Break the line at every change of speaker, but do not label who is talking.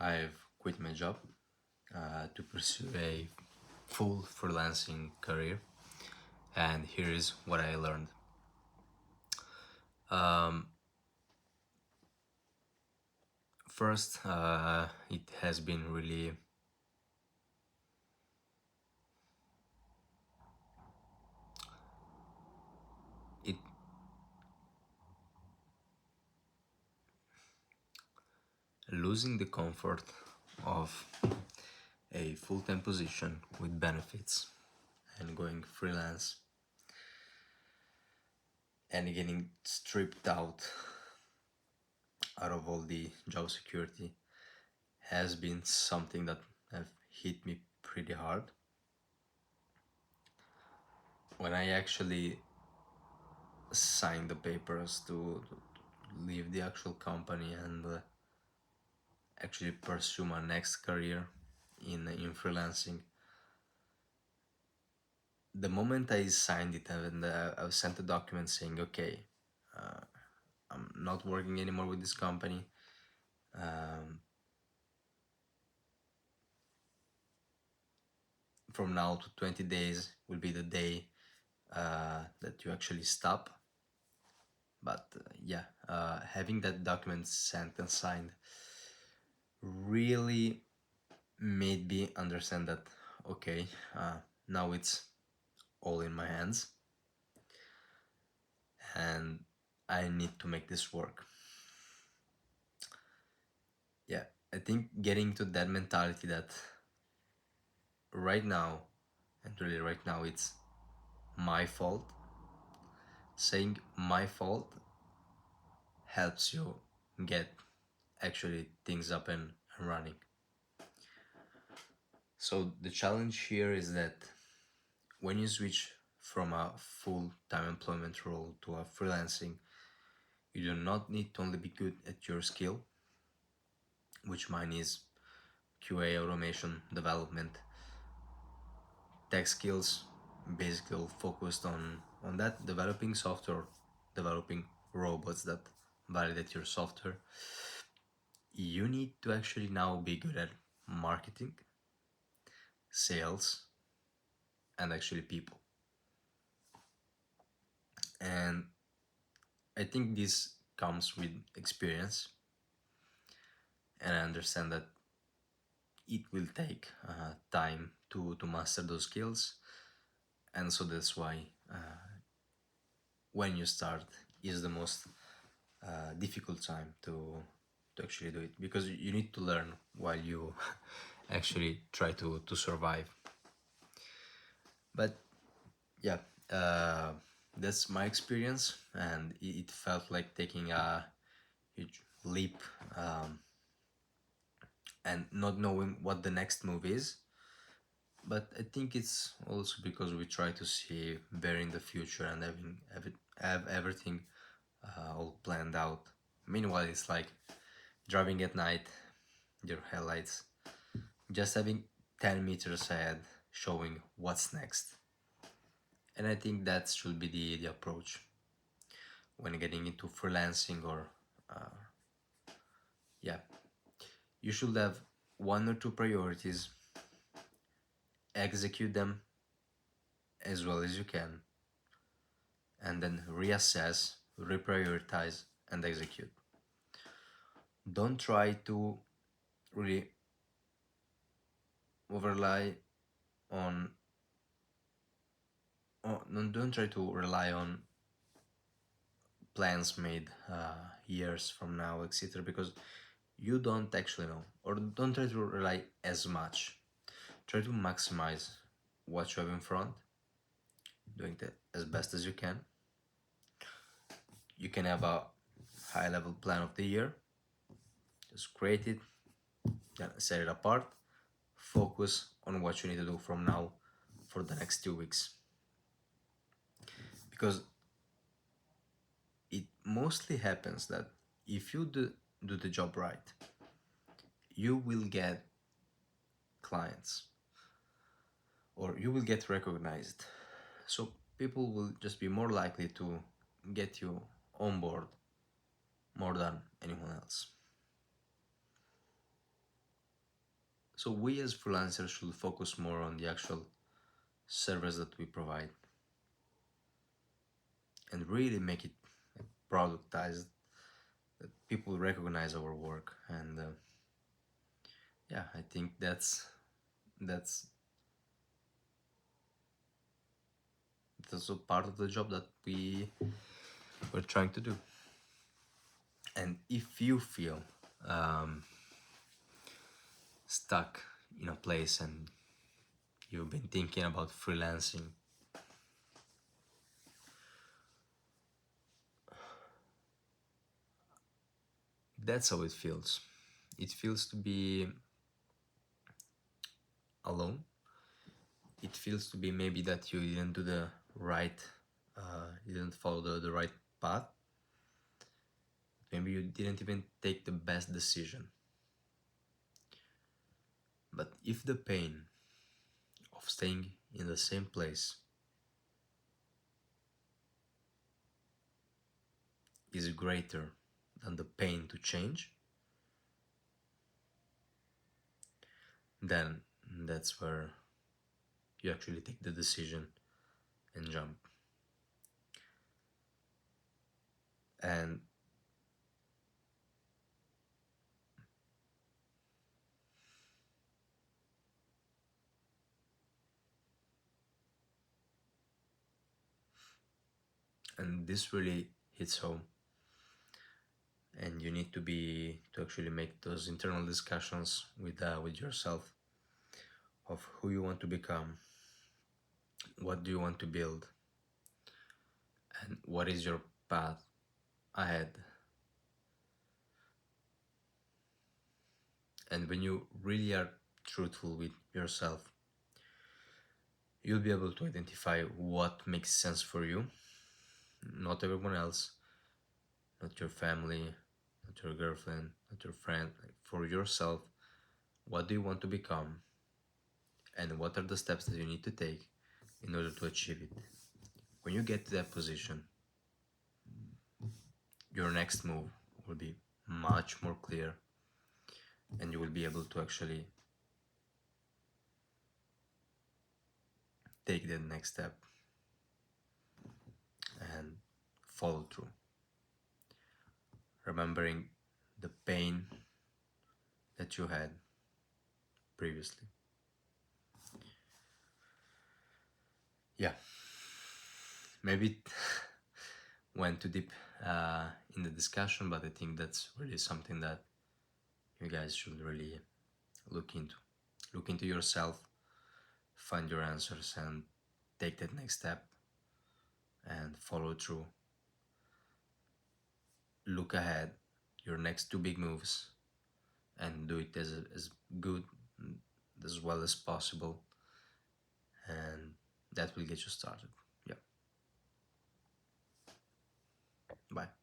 I've quit my job to pursue a full freelancing career, and here is what I learned. Um, First, it has been really it losing the comfort of a full-time position with benefits and going freelance and getting stripped out of all the job security has been something that have hit me pretty hard. When I actually signed the papers to leave the actual company and actually pursue my next career in freelancing, the moment I signed it and I sent a document saying, okay, uh, I'm not working anymore with this company. Um, from now to 20 days will be the day that you actually stop. But having that document sent and signed really made me understand that, okay, now it's all in my hands and I need to make this work. Yeah, I think getting to that mentality that right now, and really right now, it's my fault. Saying my fault helps you get actually things up and running. So the challenge here is that when you switch from a full-time employment role to a freelancing, you do not need to only be good at your skill, which mine is QA, automation, development, tech skills, basically focused on that, developing software, developing robots that validate your software. You need to actually now be good at marketing, sales, and actually people. And I think this comes with experience, and I understand that it will take time to master those skills, and so that's why when you start is the most difficult time to actually do it, because you need to learn while you actually try to survive. But yeah, that's my experience, and it felt like taking a huge leap, and not knowing what the next move is. But I think it's also because we try to see very in the future and have everything all planned out. Meanwhile, it's like driving at night, your headlights, just having 10 meters ahead, showing what's next. And I think that should be the approach when getting into freelancing, or uh, yeah, you should have one or two priorities, execute them as well as you can, and then reassess, reprioritize, and execute. Don't try to really rely on, don't try to rely on plans made years from now, etc., because you don't actually know, or don't try to rely as much. Try to maximize what you have in front, doing that as best as you can. You can have a high level plan of the year, just create it, then set it apart, focus on what you need to do from now for the next 2 weeks. Because it mostly happens that if you do the job right, you will get clients, or you will get recognized. So people will just be more likely to get you on board more than anyone else. So we as freelancers should focus more on the actual service that we provide and really make it productized, that people recognize our work. And yeah, I think that's that's also part of the job that we're trying to do. And if you feel um, stuck in a place and you've been thinking about freelancing, that's how it feels. It feels to be alone. It feels to be maybe that you didn't do the right, you didn't follow the right path. Maybe you didn't even take the best decision. But if the pain of staying in the same place is greater than the pain to change, then that's where you actually take the decision and jump. And this really hits home, and you need to actually make those internal discussions with yourself of who you want to become, what do you want to build, and what is your path ahead. And when you really are truthful with yourself, you'll be able to identify what makes sense for you, not everyone else, not your family, not your girlfriend, not your friend, like for yourself. What do you want to become, and what are the steps that you need to take in order to achieve it? When you get to that position, your next move will be much more clear, and you will be able to actually take the next step and follow through, remembering the pain that you had previously. Yeah, maybe it went too deep in the discussion, but I think that's really something that you guys should really look into. Look into yourself, find your answers, and take that next step and follow through. Look ahead, your next two big moves, and do it as good, as well as possible, and that will get you started. Yeah. Bye.